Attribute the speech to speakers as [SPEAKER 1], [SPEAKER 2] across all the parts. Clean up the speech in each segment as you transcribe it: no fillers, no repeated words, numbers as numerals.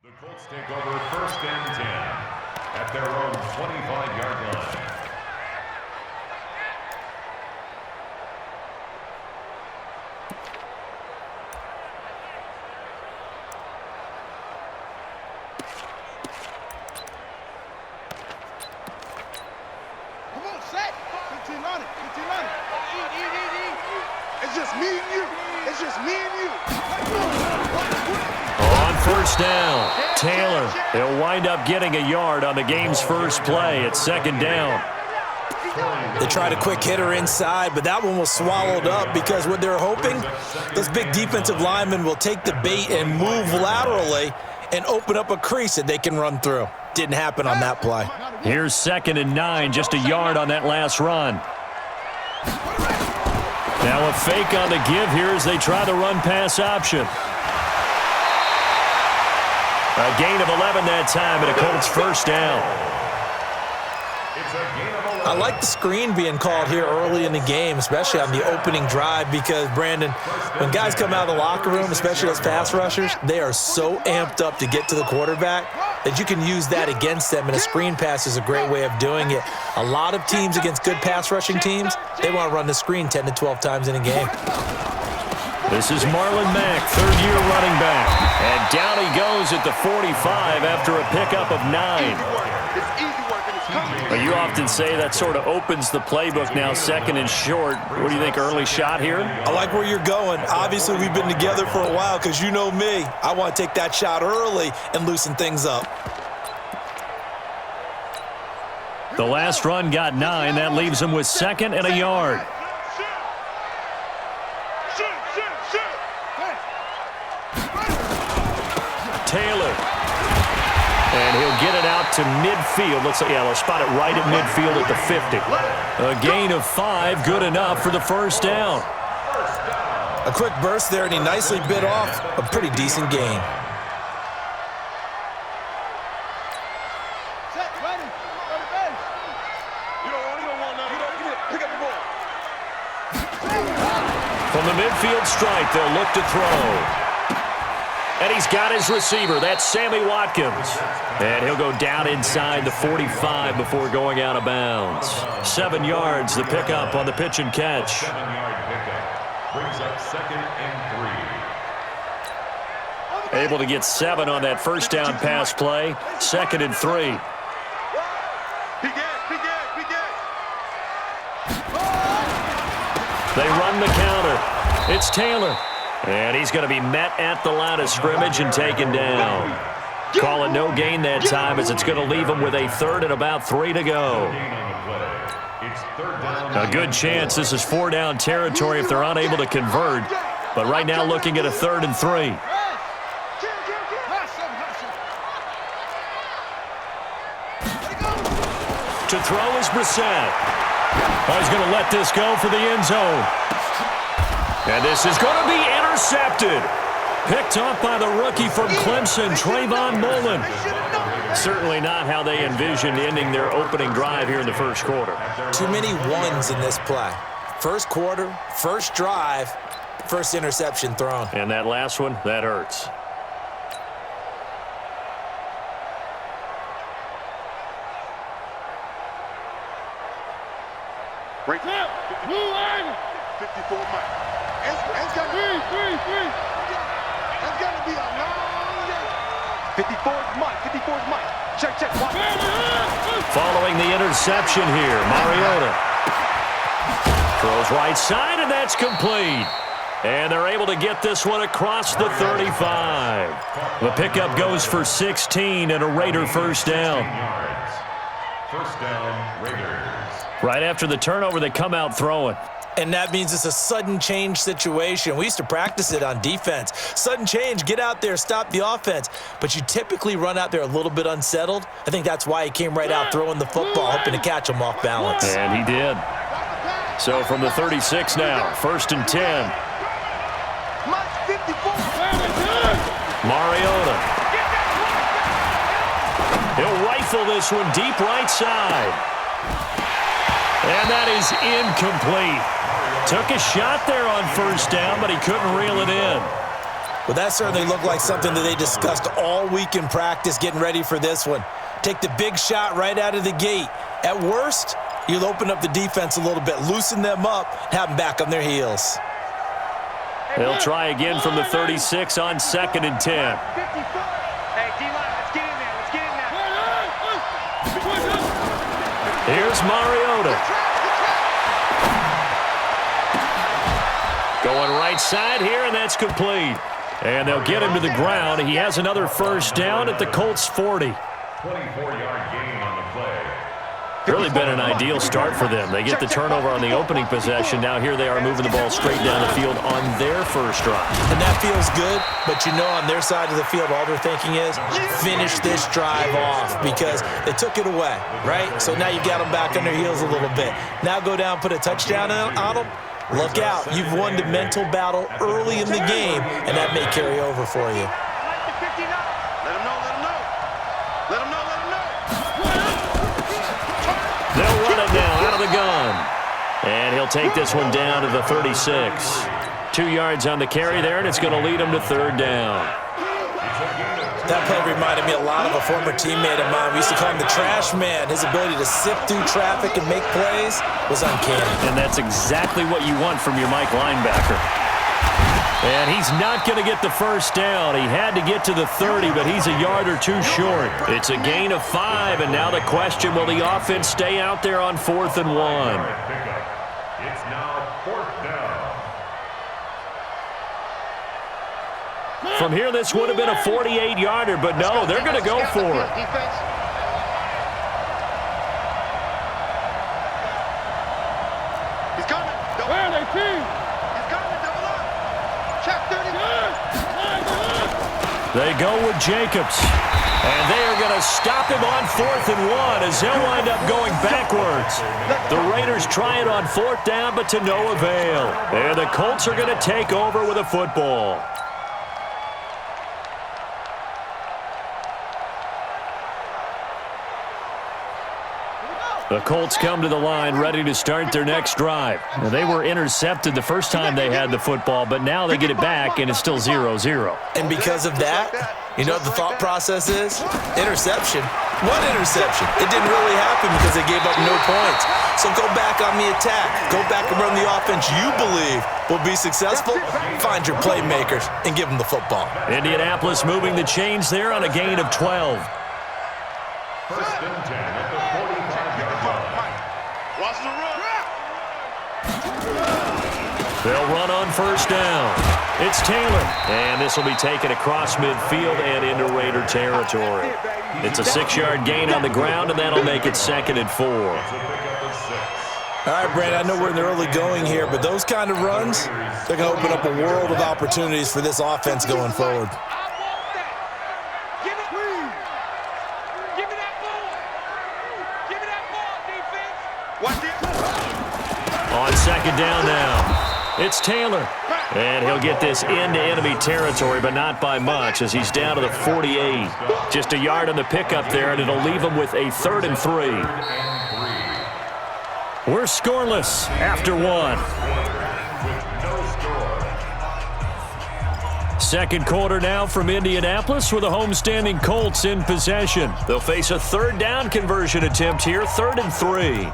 [SPEAKER 1] The Colts take over 1st and 10 at their own 25-yard line.
[SPEAKER 2] Come on, set. 15 on it. 15 on it. It's just me and you. It's just me and you.
[SPEAKER 3] On 1st down, Taylor. He'll wind up getting a yard on the game's first play at 2nd down.
[SPEAKER 4] They tried a quick hitter inside, but that one was swallowed up because what they're hoping, those big defensive linemen will take the bait and move laterally and open up a crease that they can run through. Didn't happen on that play.
[SPEAKER 3] Here's 2nd and 9, just a yard on that last run. Now a fake on the give here as they try the run-pass option. A gain of 11 that time, and a Colts 1st down.
[SPEAKER 4] I like the screen being called here early in the game, especially on the opening drive, because, Brandon, when guys come out of the locker room, especially those pass rushers, they are so amped up to get to the quarterback that you can use that against them, and a screen pass is a great way of doing it. A lot of teams against good pass rushing teams, they want to run the screen 10 to 12 times in a game.
[SPEAKER 3] This is Marlon Mack, 3rd-year running back. And down he goes at the 45 after a pickup of 9. You often say that sort of opens the playbook now, 2nd and short. What do you think, early shot here?
[SPEAKER 4] I like where you're going. Obviously, we've been together for a while because you know me. I want to take that shot early and loosen things up.
[SPEAKER 3] The last run got 9. That leaves him with 2nd and a yard. Taylor. And he'll get it out to midfield. They'll spot it right at midfield at the 50. A gain of 5, good enough for the 1st down.
[SPEAKER 4] A quick burst there, and he nicely bit off a pretty decent gain.
[SPEAKER 3] From the midfield stripe, they'll look to throw. And he's got his receiver. That's Sammy Watkins. And he'll go down inside the 45 before going out of bounds. 7 yards, the pickup on the pitch and catch.
[SPEAKER 1] 7-yard pickup brings up 2nd and 3.
[SPEAKER 3] Able to get 7 on that 1st down pass play. 2nd and 3. They run the counter. It's Taylor. And he's going to be met at the line of scrimmage and taken down. Call it no gain that time as it's going to leave him with a 3rd and about 3 to go. A good chance this is 4-down territory if they're unable to convert. But right now looking at a 3rd and 3. To throw is Brissett. Oh, he's going to let this go for the end zone. And this is going to be intercepted. Picked off by the rookie from Clemson, Trayvon Mullen. Certainly not how they envisioned ending their opening drive here in the 1st quarter.
[SPEAKER 4] Too many ones in this play. 1st quarter, 1st drive, 1st interception thrown.
[SPEAKER 3] And that last one, that hurts.
[SPEAKER 2] Break up. Blue line. 54 Mike. It's got to be a long day. 54's Mike. 54's Mike. Check.
[SPEAKER 3] Following the interception here, Mariota throws right side, and that's complete. And they're able to get this one across the 35. The pickup goes for 16 and a Raider 1st down.
[SPEAKER 1] 1st down, Raiders.
[SPEAKER 3] Right after the turnover, they come out throwing.
[SPEAKER 4] And that means it's a sudden change situation. We used to practice it on defense. Sudden change, get out there, stop the offense. But you typically run out there a little bit unsettled. I think that's why he came right out throwing the football, hoping to catch him off balance.
[SPEAKER 3] And he did. So from the 36 now, 1st and 10. Mariota. He'll rifle this one deep right side. And that is incomplete. Took a shot there on 1st down, but he couldn't reel it in.
[SPEAKER 4] Well, that certainly looked like something that they discussed all week in practice getting ready for this one. Take the big shot right out of the gate. At worst, you'll open up the defense a little bit, loosen them up, have them back on their heels.
[SPEAKER 3] They'll try again from the 36 on 2nd and 10.
[SPEAKER 5] Hey, D-line, let's get in there. Let's get in there.
[SPEAKER 3] Here's Mariota. Going right side here, and that's complete. And they'll get him to the ground. He has another first down at the Colts 40.
[SPEAKER 1] 24-yard gain on the play.
[SPEAKER 3] Really been an ideal start for them. They get the turnover on the opening possession. Now here they are moving the ball straight down the field on their first drive.
[SPEAKER 4] And that feels good, but you know on their side of the field, all they're thinking is finish this drive off because they took it away, right? So now you got them back on their heels a little bit. Now go down, put a touchdown on them. Look out. You've won the mental battle early in the game, and that may carry over for you.
[SPEAKER 2] Let him know, let him know. Let him know, let him know.
[SPEAKER 3] They'll run it now out of the gun. And he'll take this one down to the 36. 2 yards on the carry there, and it's going to lead him to 3rd down.
[SPEAKER 4] That play reminded me a lot of a former teammate of mine. We used to call him the trash man. His ability to sift through traffic and make plays was uncanny.
[SPEAKER 3] And that's exactly what you want from your Mike linebacker. And he's not going to get the first down. He had to get to the 30, but he's a yard or two short. It's a gain of 5, and now the question, will the offense stay out there on 4th and 1?
[SPEAKER 1] It's now 4th down.
[SPEAKER 3] From here, this would have been a 48-yarder, but no, they're going to go for it.
[SPEAKER 2] Defense. He's coming. Where are they, team? He's coming. Double up. Check 30.
[SPEAKER 3] They go with Jacobs. And they are going to stop him on 4th and 1 as they'll wind up going backwards. The Raiders try it on 4th down, but to no avail. And the Colts are going to take over with a football. The Colts come to the line ready to start their next drive. Now, they were intercepted the first time they had the football, but now they get it back, and it's still 0-0.
[SPEAKER 4] And because of that, you know what the thought process is? Interception. What interception? It didn't really happen because they gave up no points. So go back on the attack. Go back and run the offense you believe will be successful. Find your playmakers and give them the football.
[SPEAKER 3] Indianapolis moving the chains there on a gain of 12.
[SPEAKER 1] 1st and 10 at the 45-yard line.
[SPEAKER 2] Watch the run.
[SPEAKER 3] They'll run on 1st down. It's Taylor, and this will be taken across midfield and into Raider territory. It's a 6-yard gain on the ground, and that'll make it 2nd and 4.
[SPEAKER 4] All right, Brandon, I know we're in the early going here, but those kind of runs, they're going to open up a world of opportunities for this offense going forward.
[SPEAKER 3] On 2nd down now, it's Taylor. And he'll get this into enemy territory, but not by much as he's down to the 48. Just a yard on the pickup there, and it'll leave him with a 3rd and 3. We're scoreless after 1. Second quarter now from Indianapolis with the homestanding Colts in possession. They'll face a 3rd down conversion attempt here, 3rd and 3.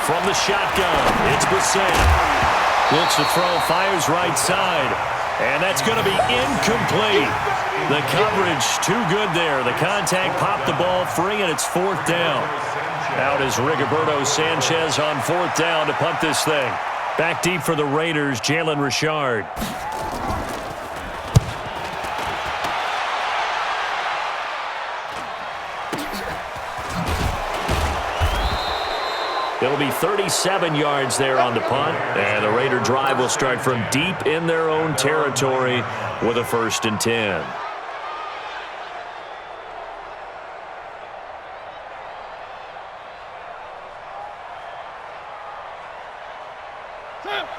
[SPEAKER 3] From the shotgun, it's Brissett. Looks to throw, fires right side. And that's going to be incomplete. The coverage too good there. The contact popped the ball free, and it's 4th down. Out is Rigoberto Sanchez on 4th down to punt this thing. Back deep for the Raiders, Jalen Richard. It'll be 37 yards there on the punt, and the Raider drive will start from deep in their own territory with a 1st and 10.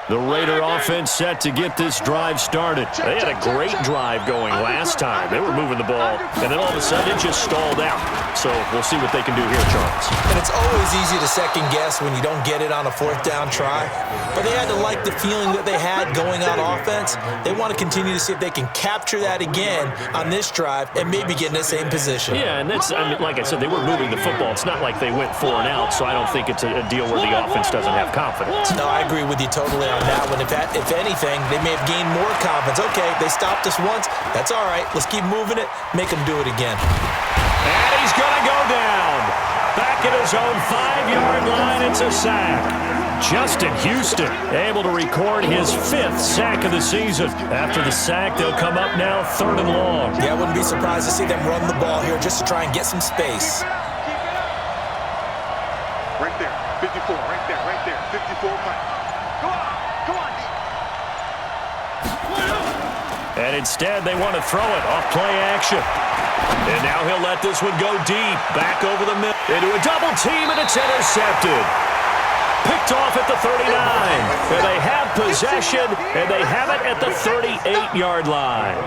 [SPEAKER 3] The Raider offense set to get this drive started. They had a great drive going last time. They were moving the ball, and then all of a sudden it just stalled out. So we'll see what they can do here, Charles.
[SPEAKER 4] And it's always easy to second guess when you don't get it on a fourth down try. But they had to like the feeling that they had going on offense. They want to continue to see if they can capture that again on this drive and maybe get in the same position.
[SPEAKER 3] Yeah, and that's, I mean, like I said, they were moving the football. It's not like they went 4 and out, so I don't think it's a deal where the offense doesn't have confidence.
[SPEAKER 4] No, I agree with you totally on that one. If anything, they may have gained more confidence. Okay, they stopped us once. That's all right. Let's keep moving it. Make them do it again.
[SPEAKER 3] And he's going to go down. Back at his own 5-yard line, it's a sack. Justin Houston able to record his 5th sack of the season. After the sack, they'll come up now 3rd and long.
[SPEAKER 4] Yeah, I wouldn't be surprised to see them run the ball here just to try and get some space.
[SPEAKER 2] Right there, 54, right there, 54.
[SPEAKER 5] Come on.
[SPEAKER 3] And instead, they want to throw it off play action. And now he'll let this one go deep. Back over the middle. Into a double team, and it's intercepted. Picked off at the 39. And they have possession, and they have it at the 38-yard line.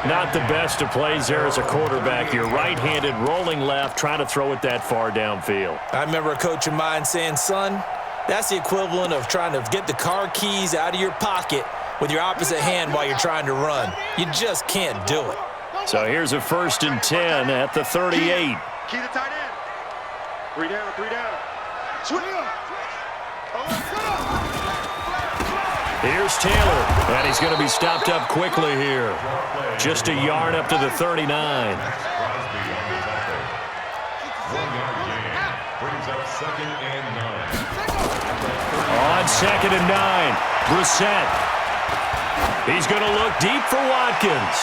[SPEAKER 3] Not the best of plays there as a quarterback. You're right-handed, rolling left, trying to throw it that far downfield.
[SPEAKER 4] I remember a coach of mine saying, son, that's the equivalent of trying to get the car keys out of your pocket with your opposite hand while you're trying to run. You just can't do it.
[SPEAKER 3] So here's a 1st and 10 at the 38.
[SPEAKER 2] Key to tight end. 3 down. Swing.
[SPEAKER 3] Here's Taylor, and he's going to be stopped up quickly here. Just a yard up to the 39.
[SPEAKER 1] 1-yard gain. Brings up 2nd and 9.
[SPEAKER 3] On 2nd and 9, Brissett. He's going to look deep for Watkins.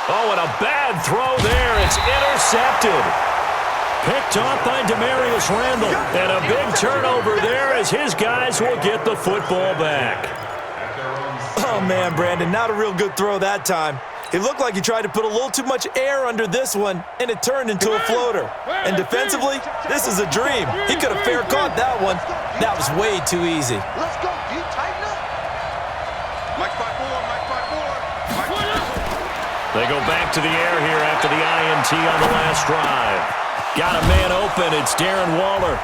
[SPEAKER 3] Oh, and a bad throw there. It's intercepted. Picked off by Demarius Randall. And a big turnover there as his guys will get the football back.
[SPEAKER 4] Oh, man, Brandon, not a real good throw that time. It looked like he tried to put a little too much air under this one, and it turned into a floater. And defensively, this is a dream. He could have fair caught that one. That was way too easy.
[SPEAKER 2] Let's go. You tighten up. Mike 5-4.
[SPEAKER 3] They go back to the air here after the INT on the last drive. Got a man open. It's Darren Waller.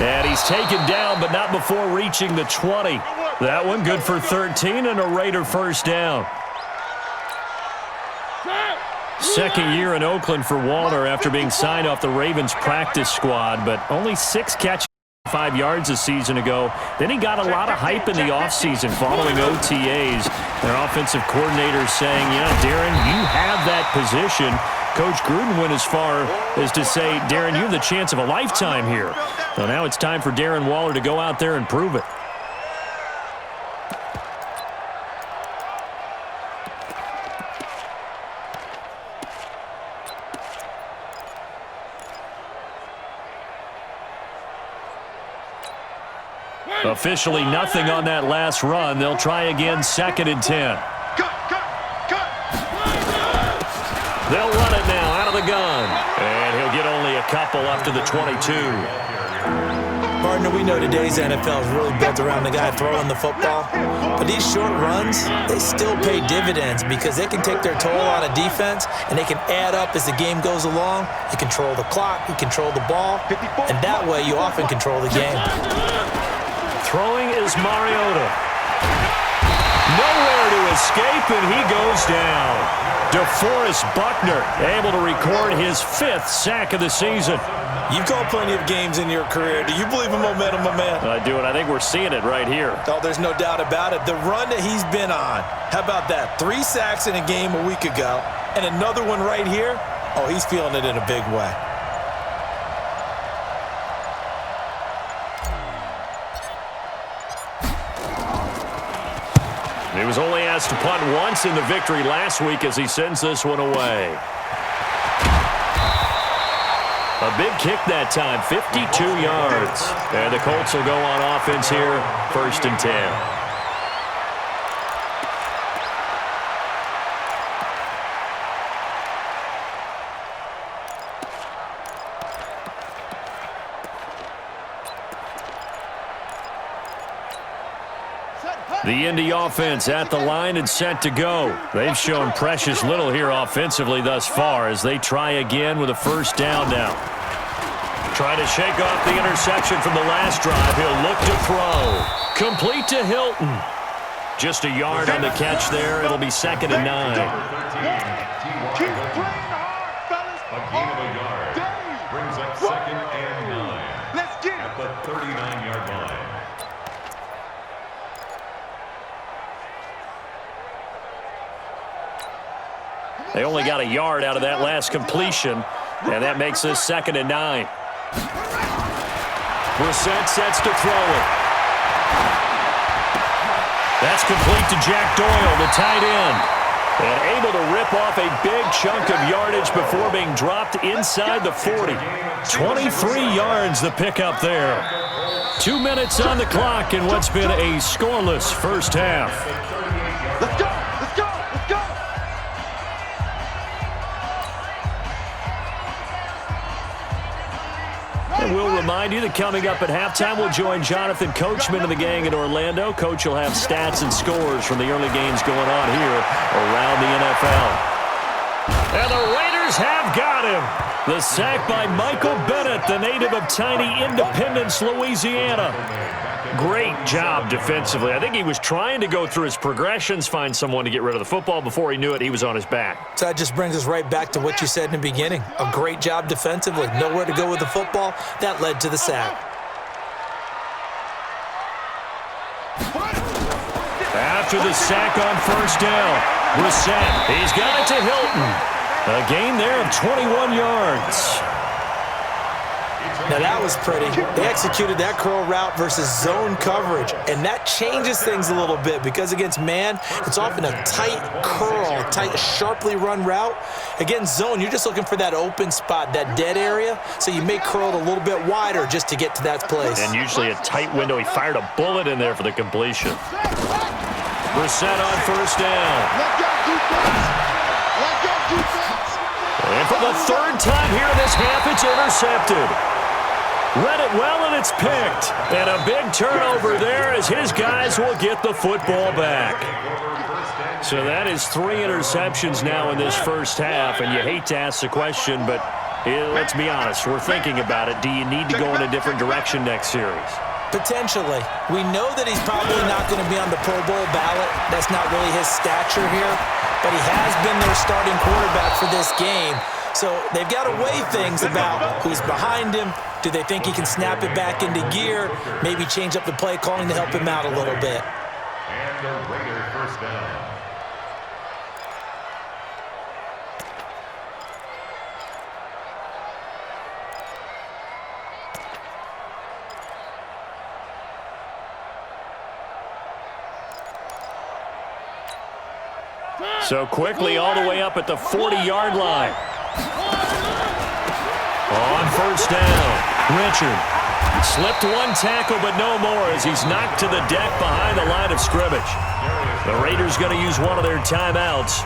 [SPEAKER 3] And he's taken down, but not before reaching the 20. That one good for 13 and a Raider 1st down. 2nd year in Oakland for Waller after being signed off the Ravens practice squad, but only 6 catches. 5 yards a season ago. Then he got a lot of hype in the offseason following OTAs. Their offensive coordinator saying, Darren, you have that position. Coach Gruden went as far as to say, Darren, you have the chance of a lifetime here. So now it's time for Darren Waller to go out there and prove it. Officially nothing on that last run. They'll try again 2nd and 10.
[SPEAKER 2] Cut.
[SPEAKER 3] They'll run it now out of the gun. And he'll get only a couple up to the 22.
[SPEAKER 4] Partner, we know today's NFL is really built around the guy throwing the football. But these short runs, they still pay dividends because they can take their toll on a defense and they can add up as the game goes along. You control the clock, you control the ball, and that way you often control the game.
[SPEAKER 3] Throwing is Mariota. Nowhere to escape, and he goes down. DeForest Buckner able to record his 5th sack of the season.
[SPEAKER 4] You've called plenty of games in your career. Do you believe in momentum, my man?
[SPEAKER 3] I do, and I think we're seeing it right here.
[SPEAKER 4] Oh, there's no doubt about it. The run that he's been on. How about that? 3 sacks in a game a week ago, and another one right here. Oh, he's feeling it in a big way.
[SPEAKER 3] He was only asked to punt once in the victory last week as he sends this one away. A big kick that time, 52 yards. And the Colts will go on offense here, 1st and 10. The Indy offense at the line and set to go. They've shown precious little here offensively thus far as they try again with a first down now. Trying to shake off the interception from the last drive. He'll look to throw. Complete to Hilton. Just a yard on the catch there. It'll be 2nd and 9.
[SPEAKER 2] Keep playing hard, fellas.
[SPEAKER 1] A gain of a yard. Brings up 2nd and 9.
[SPEAKER 2] Let's get it.
[SPEAKER 1] At the 39-yard line.
[SPEAKER 3] They only got a yard out of that last completion, and that makes this 2nd and 9. Brissett sets to throw it. That's complete to Jack Doyle, the tight end. And able to rip off a big chunk of yardage before being dropped inside the 40. 23 yards the pickup there. 2 minutes on the clock in what's been a scoreless first half.
[SPEAKER 2] Let's go. Let's go. Let's go.
[SPEAKER 3] And we'll remind you that coming up at halftime, we'll join Jonathan Coachman and the gang in Orlando. Coach will have stats and scores from the early games going on here around the NFL. And the Raiders have got him. The sack by Michael Bennett, the native of tiny Independence, Louisiana. Great job defensively. I think he was trying to go through his progressions, find someone to get rid of the football. Before he knew it, he was on his back.
[SPEAKER 4] So that just brings us right back to what you said in the beginning. A great job defensively. Nowhere to go with the football. That led to the sack.
[SPEAKER 3] After the sack on first down, Brissett, he's got it to Hilton. A gain there of 21 yards.
[SPEAKER 4] Now that was pretty. They executed that curl route versus zone coverage, and that changes things a little bit because against man, it's often a tight curl, tight, sharply run route. Against zone, you're just looking for that open spot, that dead area, so you may curl it a little bit wider just to get to that place.
[SPEAKER 3] And usually a tight window. He fired a bullet in there for the completion. Brissett on first down.
[SPEAKER 2] Let's go, defense. Let's go, defense.
[SPEAKER 3] And for the third time here in this half, it's intercepted. Read it well, and it's picked. And a big turnover there as his guys will get the football back. So that is 3 interceptions now in this first half, and you hate to ask the question, but let's be honest, we're thinking about it. Do you need to go in a different direction next series?
[SPEAKER 4] Potentially. We know that he's probably not going to be on the Pro Bowl ballot. That's not really his stature here, but he has been their starting quarterback for this game. So they've got to weigh things about who's behind him. Do they think he can snap it back into gear? Maybe change up the play calling to help him out a little bit.
[SPEAKER 1] And the Raider first down.
[SPEAKER 3] So quickly all the way up at the 40-yard line. On first down, Richard slipped one tackle, but no more as he's knocked to the deck behind the line of scrimmage. The Raiders going to use one of their timeouts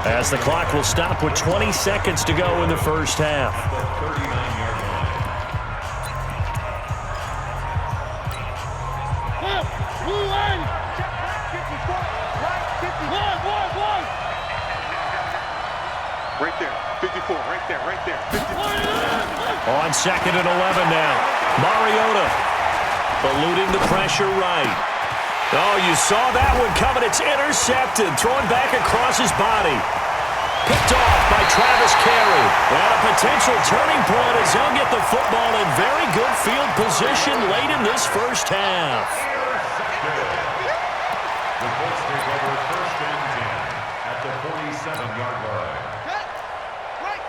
[SPEAKER 3] as the clock will stop with 20 seconds to go in the first half.
[SPEAKER 2] Right there, 54, right there, right there. 54.
[SPEAKER 3] On 2nd and 11 now. Mariota eluding the pressure right. Oh, you saw that one coming. It's intercepted. Thrown back across his body. Picked off by Travis Carey. And a potential turning point as they'll get the football in very good field position late in this first half.
[SPEAKER 1] The Colts take over first and 10 at the 47-yard line.
[SPEAKER 2] Right.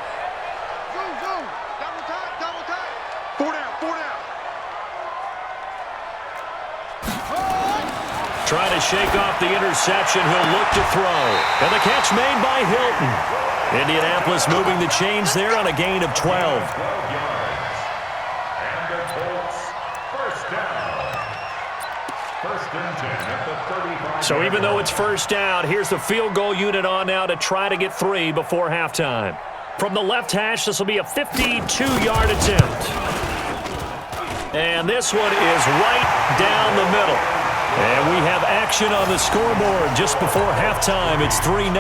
[SPEAKER 2] Zoom, zoom. Double time, double time. 4 down, 4 down.
[SPEAKER 3] Trying to shake off the interception. He'll look to throw. And the catch made by Hilton. Indianapolis moving the chains there on a gain of 12.
[SPEAKER 1] 12 yards. And the Colts first down. First and 10 at the 35.
[SPEAKER 3] So even though it's first down, here's the field goal unit on now to try to get 3 before halftime. From the left hash, this will be a 52-yard attempt. And this one is right down the middle. And we have action on the scoreboard just before halftime. It's 3-0.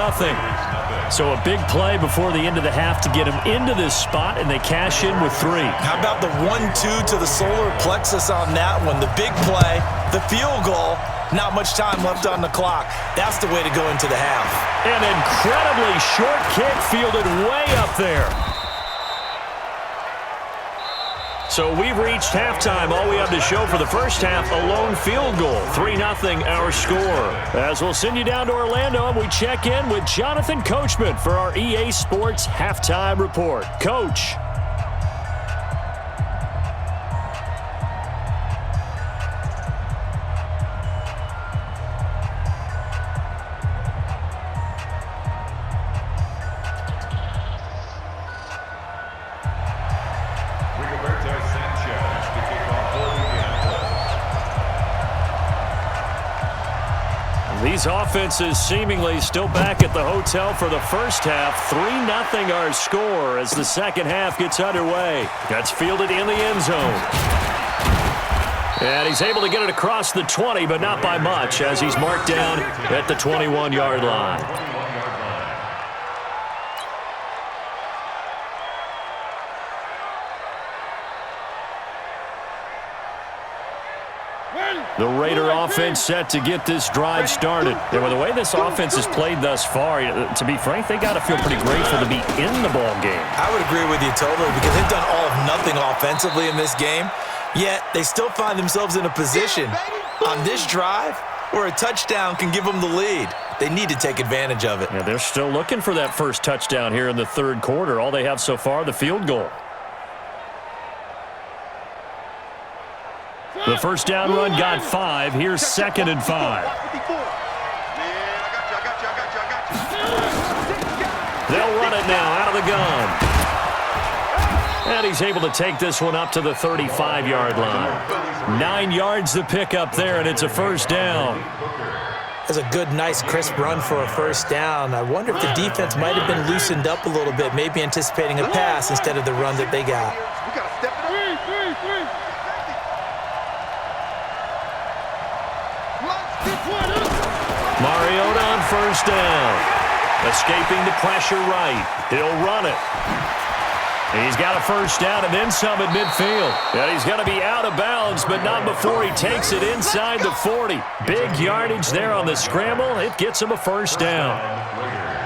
[SPEAKER 3] So a big play before the end of the half to get them into this spot, and they cash in with 3.
[SPEAKER 4] How about the 1-2 to the solar plexus on that one? The big play, the field goal, not much time left on the clock. That's the way to go into the half.
[SPEAKER 3] An incredibly short kick fielded way up there. So we've reached halftime. All we have to show for the first half, a lone field goal. 3-0 our score. As we'll send you down to Orlando, and we check in with Jonathan Coachman for our EA Sports Halftime Report. Coach. These offenses seemingly still back at the hotel for the first half. 3-0 our score as the second half gets underway. That's fielded in the end zone. And he's able to get it across the 20, but not by much, as he's marked down at the 21-yard line. The Raider offense set to get this drive started. And with the way this offense has played thus far, to be frank, they got to feel pretty grateful to be in the ball game.
[SPEAKER 4] I would agree with you totally, because they've done all of nothing offensively in this game, yet they still find themselves in a position on this drive where a touchdown can give them the lead. They need to take advantage of it.
[SPEAKER 3] Yeah, they're still looking for that first touchdown here in the third quarter. All they have so far, the field goal. The first down run got 5. Here's 2nd and 5. They'll run it now out of the gun. And he's able to take this one up to the 35-yard line. 9 yards to pick up there, and it's a first down.
[SPEAKER 4] That's a good, nice, crisp run for a first down. I wonder if the defense might have been loosened up a little bit, maybe anticipating a pass instead of the run that they got.
[SPEAKER 2] We got to step it up.
[SPEAKER 3] Mariota on first down. Escaping the pressure right. He'll run it. He's got a first down and then some at midfield. And he's going to be out of bounds, but not before he takes it inside the 40. Big yardage there on the scramble. It gets him a first down.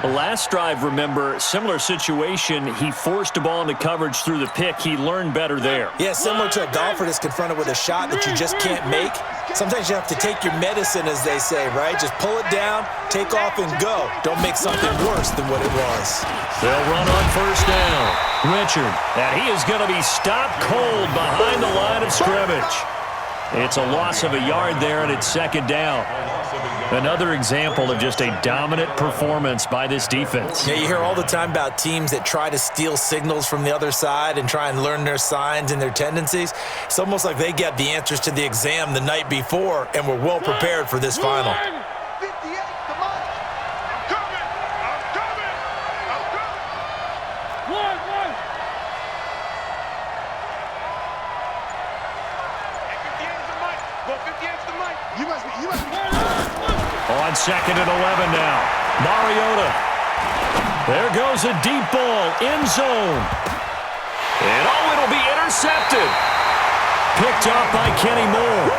[SPEAKER 3] The last drive, remember, similar situation. He forced a ball into coverage through the pick. He learned better there.
[SPEAKER 4] Yeah, similar to a golfer that's confronted with a shot that you just can't make. Sometimes you have to take your medicine, as they say, right? Just pull it down, take off, and go. Don't make something worse than what it was.
[SPEAKER 3] They'll run on first down. Richard, and he is going to be stopped cold behind the line of scrimmage. It's a loss of a yard there, and it's second down. Another example of just a dominant performance by this defense.
[SPEAKER 4] Yeah, you hear all the time about teams that try to steal signals from the other side and try and learn their signs and their tendencies. It's almost like they got the answers to the exam the night before and were well prepared for this final.
[SPEAKER 3] On 2nd and 11 now. Mariota. There goes a deep ball. End zone. And it'll be intercepted. Picked off by Kenny Moore.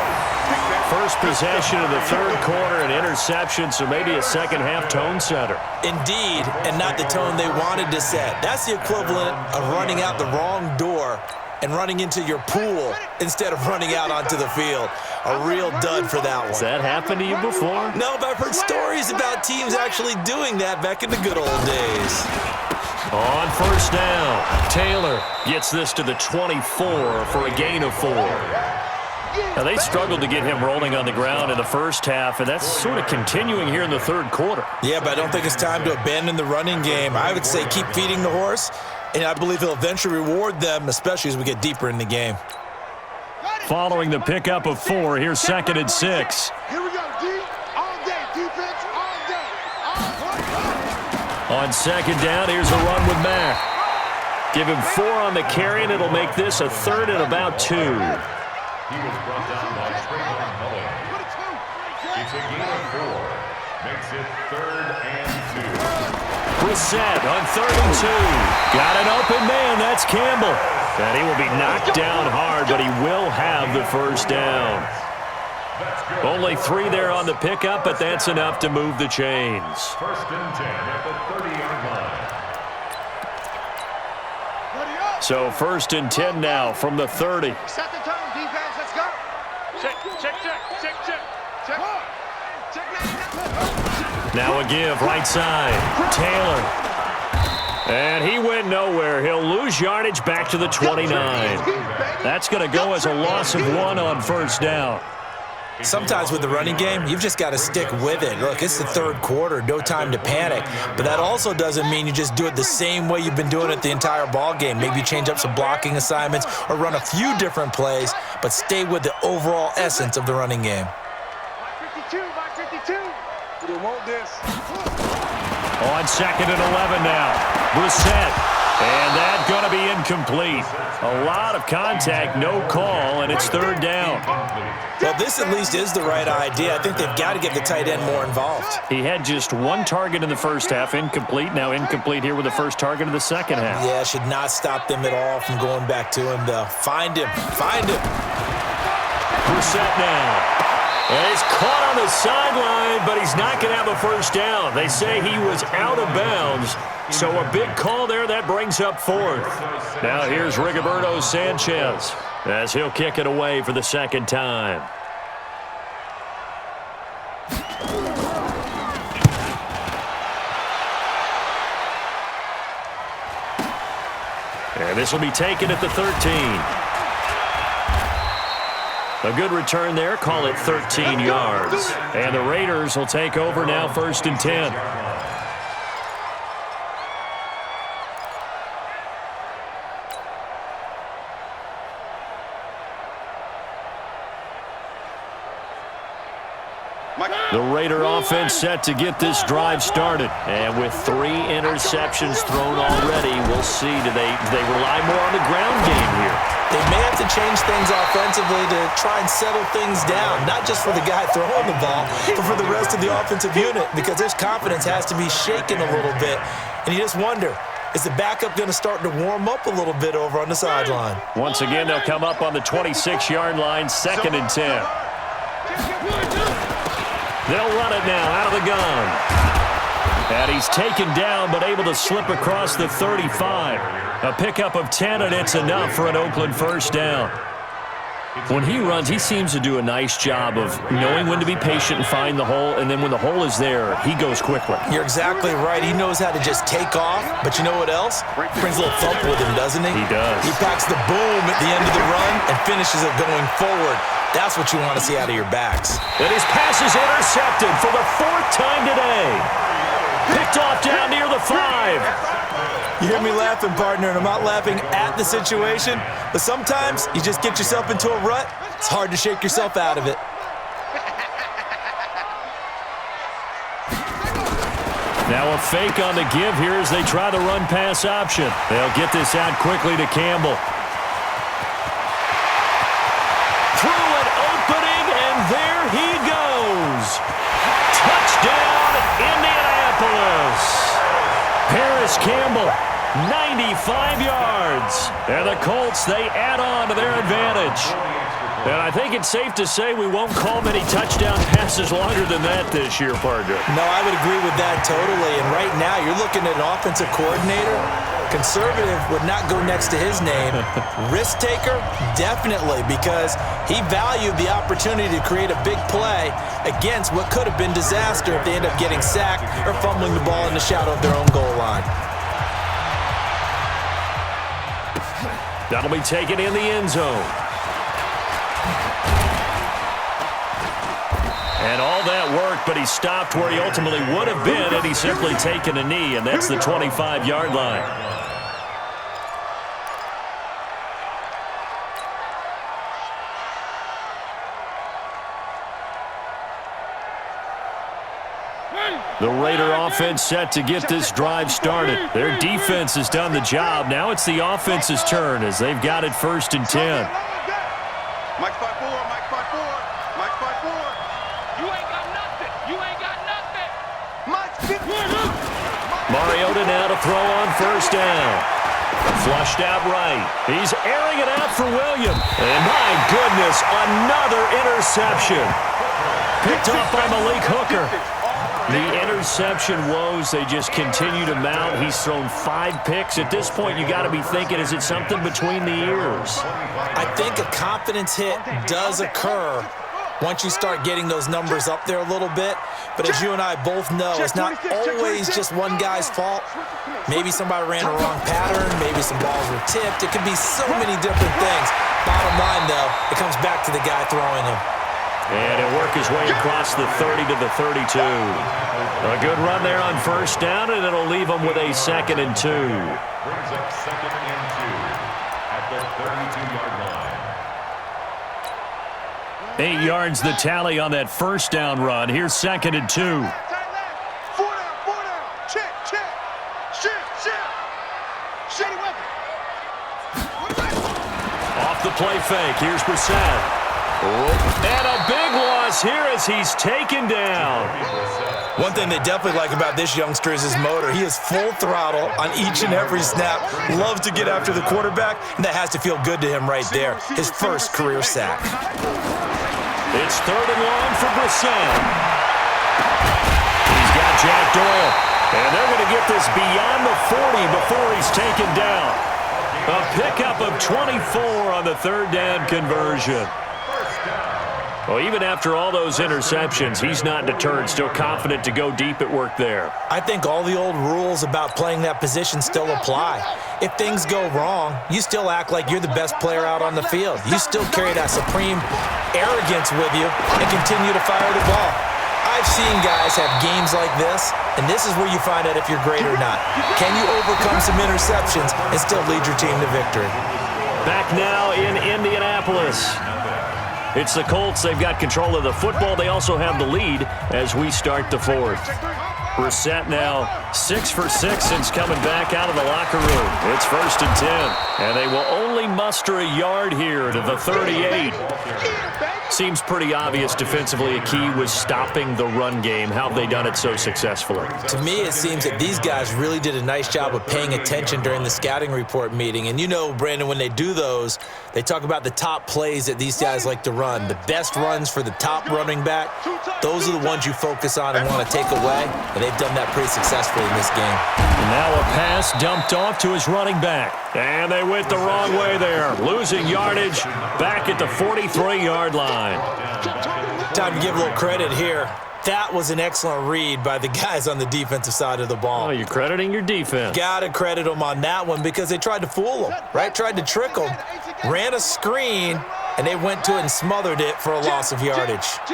[SPEAKER 3] First possession of the third quarter, an interception, so maybe a second half tone setter.
[SPEAKER 4] Indeed, and not the tone they wanted to set. That's the equivalent of running out the wrong door and running into your pool instead of running out onto the field. A real dud for that one.
[SPEAKER 3] Has that happened to you before?
[SPEAKER 4] No, but I've heard stories about teams actually doing that back in the good old days.
[SPEAKER 3] On first down, Taylor gets this to the 24 for a gain of 4. Now, they struggled to get him rolling on the ground in the first half, and that's sort of continuing here in the third quarter.
[SPEAKER 4] Yeah, but I don't think it's time to abandon the running game. I would say keep feeding the horse, and I believe he'll eventually reward them, especially as we get deeper in the game.
[SPEAKER 3] Following the pickup of 4, here's 2nd and 6.
[SPEAKER 2] Here we go, D. All day, defense, all day.
[SPEAKER 3] On 2nd down, here's a run with Mack. Give him 4 on the carry, and it'll make this a 3rd and about 2.
[SPEAKER 1] He was brought down by Trayvon Mullen. It's a gain of 4. Makes it 3rd and 2.
[SPEAKER 3] Brissett on 3rd and 2. Got an open man. That's Campbell. And he will be knocked down hard, but he will have the first down. Only 3 there on the pickup, but that's enough to move the chains.
[SPEAKER 1] 1st and 10 at the 30-yard line.
[SPEAKER 3] So 1st and 10 now from the 30.
[SPEAKER 5] Set the tone, defense. Let's go. Check.
[SPEAKER 3] Now a give, right side. Taylor. And he went nowhere. He'll lose yardage back to the 29. That's going to go as a loss of 1 on 1st down.
[SPEAKER 4] Sometimes with the running game, you've just got to stick with it. Look, it's the 3rd quarter, no time to panic. But that also doesn't mean you just do it the same way you've been doing it the entire ball game. Maybe change up some blocking assignments or run a few different plays, but stay with the overall essence of the running game.
[SPEAKER 5] 52.
[SPEAKER 2] We want this.
[SPEAKER 3] On 2nd and 11 now. Brissett. And that's going to be incomplete. A lot of contact, no call, and it's 3rd down.
[SPEAKER 4] Well, this at least is the right idea. I think they've got to get the tight end more involved.
[SPEAKER 3] He had just 1 target in the first half, incomplete. Now incomplete here with the first target of the second half.
[SPEAKER 4] Yeah, should not stop them at all from going back to him, though. Find him.
[SPEAKER 3] Brissett now. And he's caught on the sideline, but he's not going to have a first down. They say he was out of bounds, so a big call there. That brings up 4th. Now here's Rigoberto Sanchez as he'll kick it away for the 2nd time. And this will be taken at the 13. A good return there. Call it 13 yards. And the Raiders will take over now 1st and 10. The Raider offense set to get this drive started. And with 3 interceptions thrown already, we'll see. Do they rely more on the ground game here?
[SPEAKER 4] They may have to change things offensively to try and settle things down, not just for the guy throwing the ball, but for the rest of the offensive unit, because his confidence has to be shaken a little bit. And you just wonder, is the backup going to start to warm up a little bit over on the sideline?
[SPEAKER 3] Once again, they'll come up on the 26-yard line, 2nd and 10. They'll run it now out of the gun. And he's taken down but able to slip across the 35. A pickup of 10, and it's enough for an Oakland first down. When he runs, he seems to do a nice job of knowing when to be patient and find the hole, and then when the hole is there, he goes quickly.
[SPEAKER 4] You're exactly right. He knows how to just take off, but you know what else? Brings a little thump with him, doesn't he?
[SPEAKER 3] He does.
[SPEAKER 4] He packs the boom at the end of the run and finishes it going forward. That's what you want to see out of your backs.
[SPEAKER 3] And his pass is intercepted for the 4th time today. Picked off down near the 5.
[SPEAKER 4] You hear me laughing, partner, and I'm not laughing at the situation, but sometimes you just get yourself into a rut. It's hard to shake yourself out of it.
[SPEAKER 3] Now a fake on the give here as they try the run-pass option. They'll get this out quickly to Campbell. Through an opening, and there he goes. Touchdown, Indianapolis. Paris Campbell, 95 yards. And the Colts, they add on to their advantage. And I think it's safe to say we won't call many touchdown passes longer than that this year, partner.
[SPEAKER 4] No, I would agree with that totally. And right now, you're looking at an offensive coordinator. Conservative would not go next to his name. Risk taker, definitely, because he valued the opportunity to create a big play against what could have been disaster if they end up getting sacked or fumbling the ball in the shadow of their own goal line.
[SPEAKER 3] That'll be taken in the end zone. And all that worked, but he stopped where he ultimately would have been had he simply taken a knee, and that's the 25-yard line. The Raider offense set to get this drive started. Their defense has done the job. Now it's the offense's turn as they've got it 1st and 10.
[SPEAKER 2] Mike 5-4, Mike 5-4, Mike 5-4.
[SPEAKER 5] You ain't got
[SPEAKER 3] Mariota now to throw on first down. Flushed out right. He's airing it out for Williams. And my goodness, another interception. Picked off by Malik Hooker. The interception woes, they just continue to mount. He's thrown 5 picks. At this point, you got to be thinking, is it something between the ears?
[SPEAKER 4] I think a confidence hit does occur once you start getting those numbers up there a little bit. But as you and I both know, it's not always just one guy's fault. Maybe somebody ran a wrong pattern. Maybe some balls were tipped. It could be so many different things. Bottom line, though, it comes back to the guy throwing them.
[SPEAKER 3] And he'll work his way across the 30 to the 32. A good run there on first down, and it'll leave him with a 2nd and 2.
[SPEAKER 1] Brings up 2nd and 2 at the 32-yard line.
[SPEAKER 3] 8 yards the tally on that first down run. Here's 2nd and 2.
[SPEAKER 2] 4 down. Check. Shift. Shady weapon.
[SPEAKER 3] Off the play fake. Here's Brissett. And a big loss here as he's taken down.
[SPEAKER 4] One thing they definitely like about this youngster is his motor. He is full throttle on each and every snap. Loves to get after the quarterback, and that has to feel good to him right there. His first career sack.
[SPEAKER 3] It's 3rd and long for Brissett. He's got Jack Doyle. And they're going to get this beyond the 40 before he's taken down. A pickup of 24 on the 3rd down conversion. Well, even after all those interceptions, he's not deterred, still confident to go deep at work there.
[SPEAKER 4] I think all the old rules about playing that position still apply. If things go wrong, you still act like you're the best player out on the field. You still carry that supreme arrogance with you and continue to fire the ball. I've seen guys have games like this, and this is where you find out if you're great or not. Can you overcome some interceptions and still lead your team to victory?
[SPEAKER 3] Back now in Indianapolis. It's the Colts. They've got control of the football. They also have the lead as we start the 4th. Brissett now 6 for 6 since coming back out of the locker room. It's 1st and 10. And they will only muster a yard here to the 38. Seems pretty obvious defensively a key was stopping the run game. How have they done it so successfully?
[SPEAKER 4] To me, it seems that these guys really did a nice job of paying attention during the scouting report meeting. And you know, Brandon, when they do those, they talk about the top plays that these guys like to run. The best runs for the top running back, those are the ones you focus on and want to take away. And they've done that pretty successfully in this game.
[SPEAKER 3] And now a pass dumped off to his running back. And they went the wrong way there. Losing yardage back at the 43-yard line.
[SPEAKER 4] Time to give a little credit here. That was an excellent read by the guys on the defensive side of the ball.
[SPEAKER 3] Oh, you're crediting your defense.
[SPEAKER 4] Got to credit them on that one because they tried to fool them, right? Tried to trick them. Ran a screen, and they went to it and smothered it for a loss of yardage.
[SPEAKER 2] 46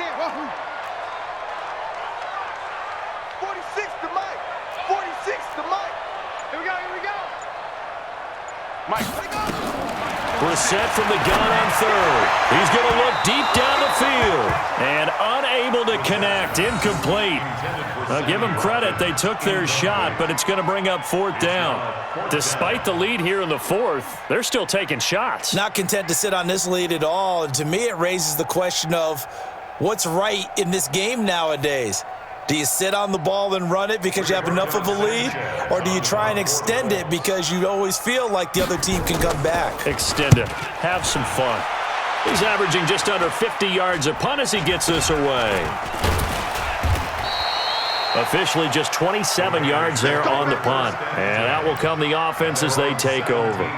[SPEAKER 2] to Mike. 46 to Mike. Here we go. Mike.
[SPEAKER 3] Brissett from the gun on 3rd. He's going to look deep down the field and unable to connect. Incomplete. Now, give them credit. They took their shot, but it's going to bring up 4th down. Despite the lead here in the 4th, they're still taking shots.
[SPEAKER 4] Not content to sit on this lead at all. And to me, it raises the question of what's right in this game nowadays. Do you sit on the ball and run it because you have enough of a lead? Or do you try and extend it because you always feel like the other team can come back?
[SPEAKER 3] Extend it. Have some fun. He's averaging just under 50 yards a punt as he gets this away. Officially just 27 yards there on the punt. And that will come the offense as they take over.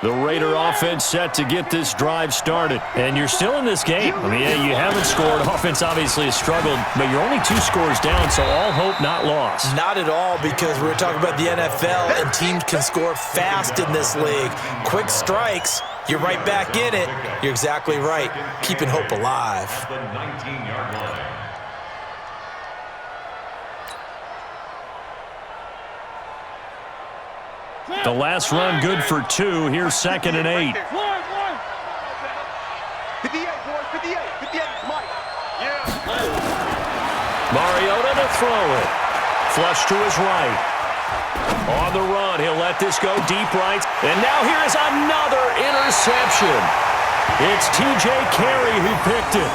[SPEAKER 3] The Raider offense set to get this drive started. And you're still in this game. I mean, yeah, you haven't scored. Offense obviously has struggled, but you're only 2 scores down, so all hope not lost.
[SPEAKER 4] Not at all, because we're talking about the NFL, and teams can score fast in this league. Quick strikes, you're right back in it. You're exactly right. Keeping hope alive.
[SPEAKER 1] The 19-yard line.
[SPEAKER 3] The last run good for 2. Here's 2nd and 8.
[SPEAKER 2] 58, boys. 58, Mike. Yeah.
[SPEAKER 3] Mariota to throw it. Flush to his right. On the run, he'll let this go deep right. And now here is another interception. It's T.J. Carey who picked it.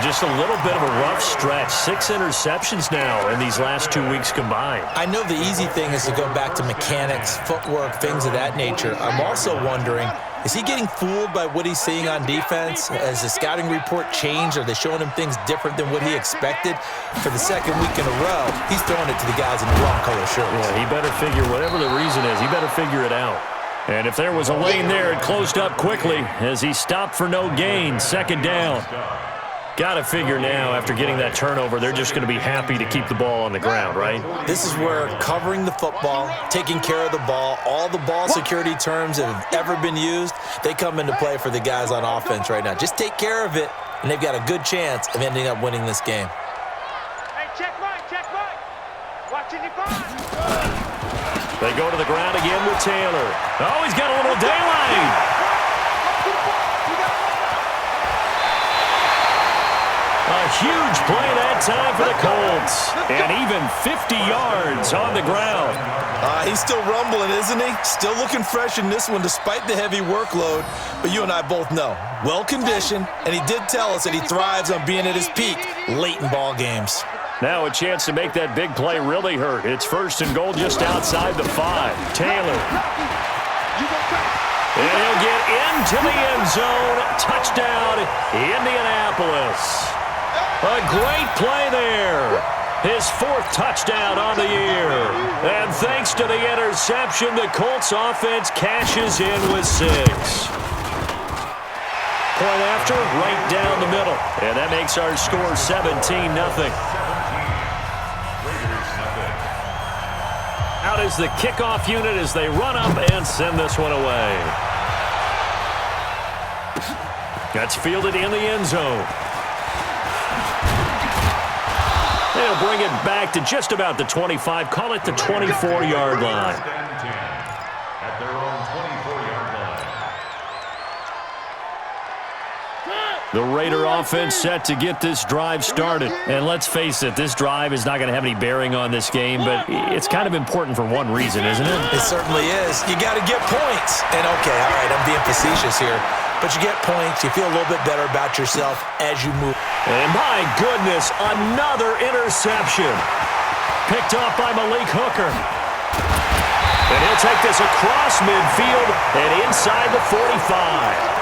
[SPEAKER 3] Just a little bit of a rough stretch. 6 interceptions now in these last 2 weeks combined.
[SPEAKER 4] I know the easy thing is to go back to mechanics, footwork, things of that nature. I'm also wondering, is he getting fooled by what he's seeing on defense? Has the scouting report changed? Are they showing him things different than what he expected? For the second week in a row, he's throwing it to the guys in the wrong color shirts.
[SPEAKER 3] Yeah, he better figure, whatever the reason is, he better figure it out. And if there was a lane there, it closed up quickly as he stopped for no gain. Second down. Got to figure now, after getting that turnover, they're just going to be happy to keep the ball on the ground, right?
[SPEAKER 4] This is where covering the football, taking care of the ball, all the ball security terms that have ever been used, they come into play for the guys on offense right now. Just take care of it, and they've got a good chance of ending up winning this game.
[SPEAKER 5] Hey, check Mike. Watching your five.
[SPEAKER 3] They go to the ground again with Taylor. Oh, he's got a little daylight. A huge play that time for the Colts. And even 50 yards on the ground.
[SPEAKER 4] He's still rumbling, isn't he? Still looking fresh in this one despite the heavy workload. But you and I both know, well-conditioned, and he did tell us that he thrives on being at his peak late in ball games.
[SPEAKER 3] Now a chance to make that big play really hurt. It's 1st and goal just outside the 5. Taylor. And he'll get into the end zone. Touchdown, Indianapolis. A great play there. His 4th touchdown on the year. And thanks to the interception, the Colts offense cashes in with 6. Point after, right down the middle. And that makes our score 17-0. Out is the kickoff unit as they run up and send this one away. That's fielded in the end zone. They'll bring it back to just about the 25, call it the 24-yard line.
[SPEAKER 1] At their own 24-yard line.
[SPEAKER 3] The Raider offense set to get this drive started. And let's face it, this drive is not going to have any bearing on this game, but it's kind of important for one reason, isn't it?
[SPEAKER 4] It certainly is. You got to get points. And okay, all right, I'm being facetious here. But you get points, you feel a little bit better about yourself as you move.
[SPEAKER 3] And my goodness, another interception. Picked off by Malik Hooker. And he'll take this across midfield and inside the 45.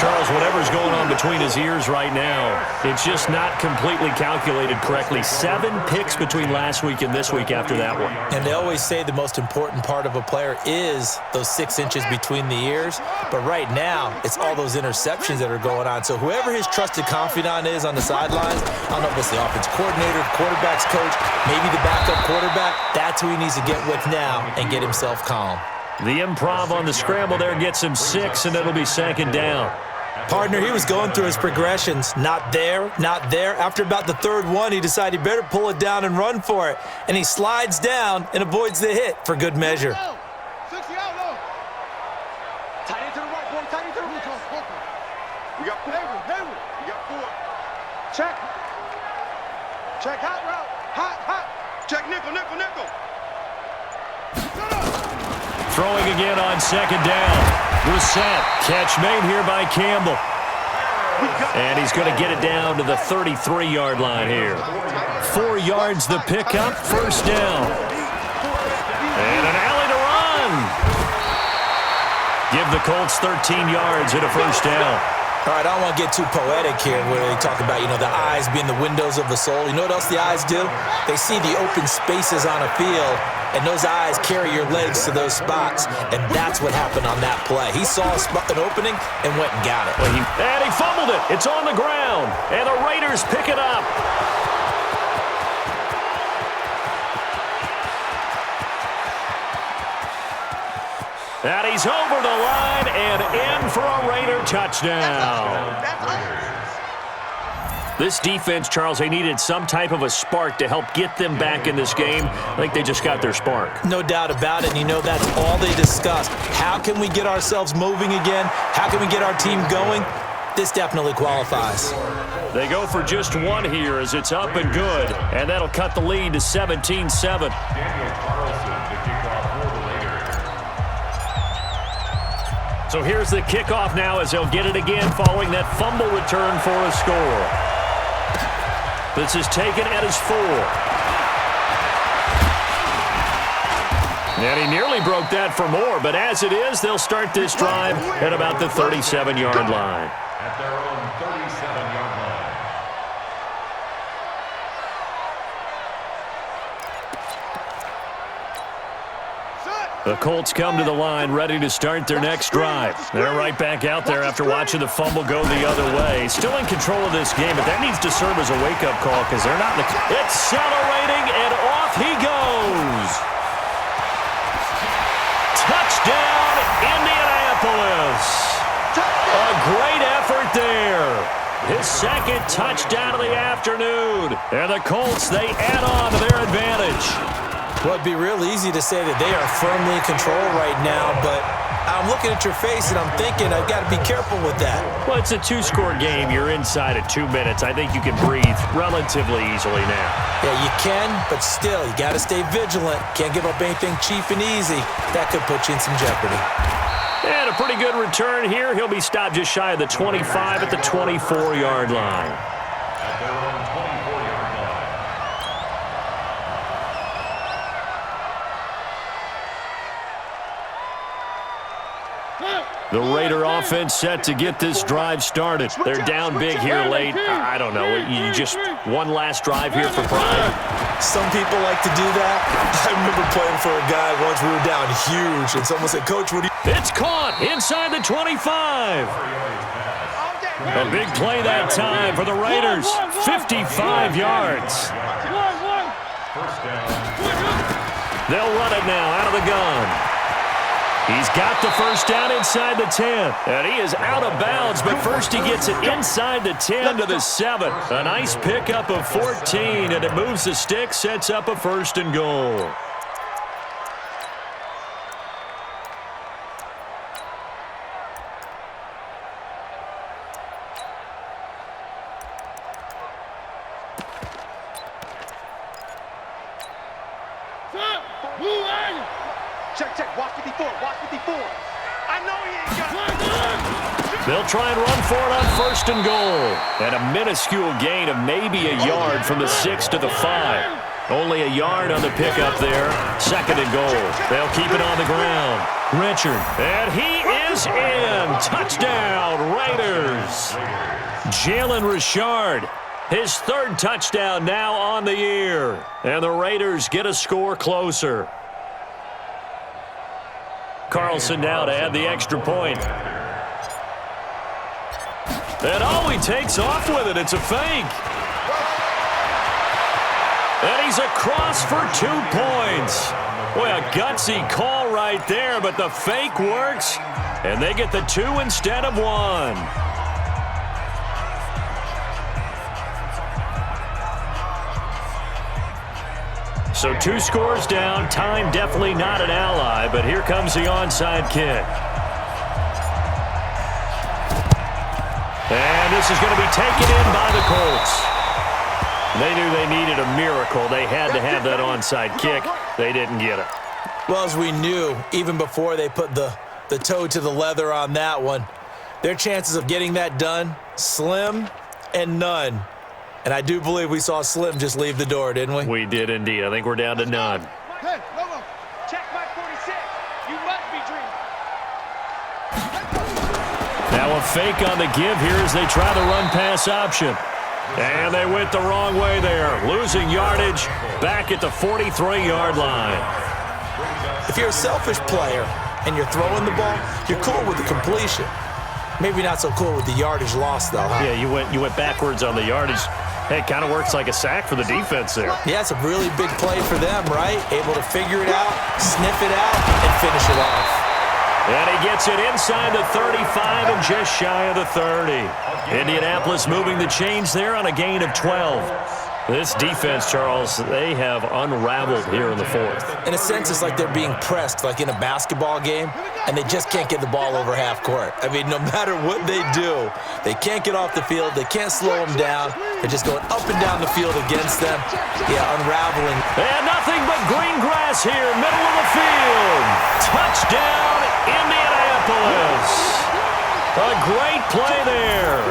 [SPEAKER 3] Charles, whatever's going on between his ears right now, it's just not completely calculated correctly. 7 picks between last week and this week after that one.
[SPEAKER 4] And they always say the most important part of a player is those 6 inches between the ears. But right now, it's all those interceptions that are going on. So whoever his trusted confidant is on the sidelines, I don't know if it's the offense coordinator, quarterback's coach, maybe the backup quarterback, that's who he needs to get with now and get himself calm.
[SPEAKER 3] The improv on the scramble there gets him 6, and it'll be 2nd down.
[SPEAKER 4] Partner, he was going through his progressions. Not there, not there. After about the 3rd one, he decided he better pull it down and run for it. And he slides down and avoids the hit for good measure.
[SPEAKER 2] 60 out low.
[SPEAKER 5] Tight end to the right, boy. Tight end to the right.
[SPEAKER 2] We got Hayward. We got 4. Check. Check hot route. Hot. Check nickel.
[SPEAKER 3] Throwing again on 2nd down. Brissett, catch made here by Campbell. And he's going to get it down to the 33-yard line here. 4 yards the pickup, 1st down. And an alley to run. Give the Colts 13 yards and a 1st down.
[SPEAKER 4] All right, I don't want to get too poetic here where they talk about, the eyes being the windows of the soul. You know what else the eyes do? They see the open spaces on a field, and those eyes carry your legs to those spots, and that's what happened on that play. He saw an opening and went and got it.
[SPEAKER 3] And he fumbled it. It's on the ground, and the Raiders pick it up. And he's over the line and in for a Raider touchdown. This defense, Charles, they needed some type of a spark to help get them back in this game. I think they just got their spark.
[SPEAKER 4] No doubt about it, and that's all they discussed. How can we get ourselves moving again? How can we get our team going? This definitely qualifies.
[SPEAKER 3] They go for just 1 here as it's up and good, and that'll cut the lead to 17-7.
[SPEAKER 1] Daniel Carlson to kick off for the Raiders.
[SPEAKER 3] So here's the kickoff now as they'll get it again following that fumble return for a score. This is taken at his 4. And he nearly broke that for more, but as it is, they'll start this drive at about the 37-yard line.
[SPEAKER 1] At their own 37-yard line.
[SPEAKER 3] The Colts come to the line ready to start their next drive. They're right back out there after watching the fumble go the other way. Still in control of this game, but that needs to serve as a wake-up call because they're not in the... Accelerating, and off he goes. Touchdown, Indianapolis. A great effort there. His second touchdown of the afternoon. And the Colts, they add on to their advantage.
[SPEAKER 4] Well, it'd be real easy to say that they are firmly in control right now, but I'm looking at your face and I'm thinking I've got to be careful with that.
[SPEAKER 3] Well, it's a 2-score game. You're inside of 2 minutes. I think you can breathe relatively easily now.
[SPEAKER 4] Yeah, you can, but still, you got to stay vigilant. Can't give up anything cheap and easy. That could put you in some jeopardy.
[SPEAKER 3] And a pretty good return here. He'll be stopped just shy of the 25 at the 24-yard line.
[SPEAKER 1] At their own 24-yard line.
[SPEAKER 3] The Raider offense set to get this drive started. They're down big here late. I don't know. You just one last drive here for pride.
[SPEAKER 4] Some people like to do that. I remember playing for a guy once we were down huge, and someone said, Coach, what do you...
[SPEAKER 3] It's caught inside the 25. A big play that time for the Raiders. 55 yards.
[SPEAKER 1] First down.
[SPEAKER 3] They'll run it now out of the gun. He's got the first down inside the 10. And he is out of bounds, but first he gets it inside the 10 to the 7. A nice pickup of 14, and it moves the stick, sets up a 1st and goal.
[SPEAKER 2] Check. Watch 54. I know he ain't got it.
[SPEAKER 3] They'll try and run for it on 1st and goal. And a minuscule gain of maybe a yard from the 6 to the 5. Only a yard on the pickup there. 2nd and goal. They'll keep it on the ground. Richard. And he is in. Touchdown, Raiders. Jalen Richard. His 3rd touchdown now on the year. And the Raiders get a score closer. Carlson now to add the extra point. And he takes off with it. It's a fake. And he's across for 2 points. Boy, a gutsy call right there, but the fake works, and they get the 2 instead of 1. So 2 scores down. Time definitely not an ally, but here comes the onside kick. And this is going to be taken in by the Colts. They knew they needed a miracle. They had to have that onside kick. They didn't get it.
[SPEAKER 4] Well, as we knew, even before they put the toe to the leather on that one, their chances of getting that done, slim and none. And I do believe we saw Slim just leave the door, didn't we?
[SPEAKER 3] We did indeed. I think we're down to none.
[SPEAKER 2] Hey, Logo.
[SPEAKER 5] Check my 46. You must be dreaming.
[SPEAKER 3] Now a fake on the give here as they try the run-pass option. And they went the wrong way there. Losing yardage back at the 43-yard line.
[SPEAKER 4] If you're a selfish player and you're throwing the ball, you're cool with the completion. Maybe not so cool with the yardage loss, though, huh?
[SPEAKER 3] Yeah, you went backwards on the yardage. Hey, it kind of works like a sack for the defense there.
[SPEAKER 4] Yeah, it's a really big play for them, right? Able to figure it out, sniff it out, and finish it off.
[SPEAKER 3] And he gets it inside the 35 and just shy of the 30. Indianapolis moving the chains there on a gain of 12. This defense, Charles, they have unraveled here in the 4th.
[SPEAKER 4] In a sense, it's like they're being pressed, like in a basketball game, and they just can't get the ball over half court. I mean, no matter what they do, they can't get off the field. They can't slow them down. They're just going up and down the field against them. Yeah, unraveling.
[SPEAKER 3] And nothing but green grass here, middle of the field. Touchdown, Indianapolis. A great play there.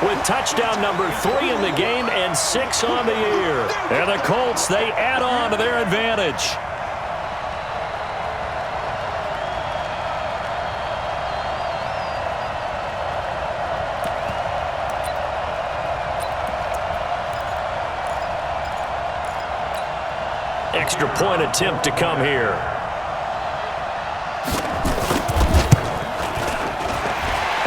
[SPEAKER 3] with touchdown number 3 in the game and 6 on the year. And the Colts, they add on to their advantage. Extra point attempt to come here.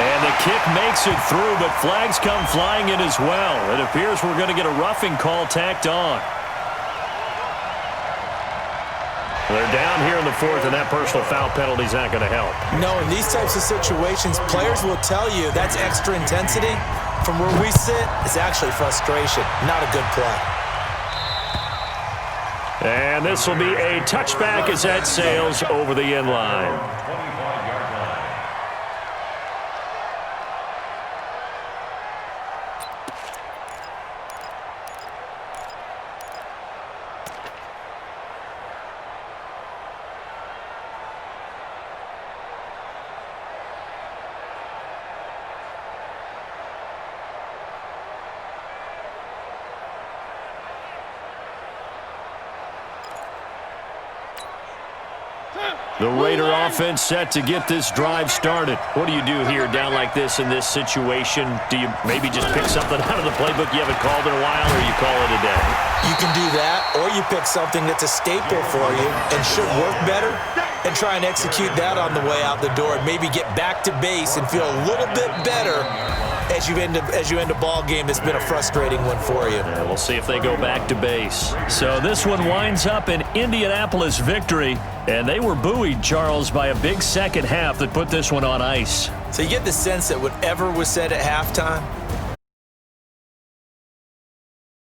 [SPEAKER 3] And the kick makes it through, but flags come flying in as well. It appears we're going to get a roughing call tacked on. They're down here in the 4th, and that personal foul penalty is not going to help.
[SPEAKER 4] No, in these types of situations, players will tell you that's extra intensity. From where we sit, it's actually frustration, not a good play.
[SPEAKER 3] And this will be a touchback as that sails over the end line.
[SPEAKER 1] 25-yard line.
[SPEAKER 3] The Raider offense set to get this drive started. What do you do here down like this in this situation? Do you maybe just pick something out of the playbook you haven't called in a while, or you call it a day?
[SPEAKER 4] You can do that, or you pick something that's a staple for you and should work better and try and execute that on the way out the door. Maybe get back to base and feel a little bit better as you end a ball game that's been a frustrating one for you.
[SPEAKER 3] Yeah, we'll see if they go back to base. So this one winds up an Indianapolis victory, and they were buoyed, Charles, by a big second half that put this one on ice.
[SPEAKER 4] So you get the sense that whatever was said at halftime,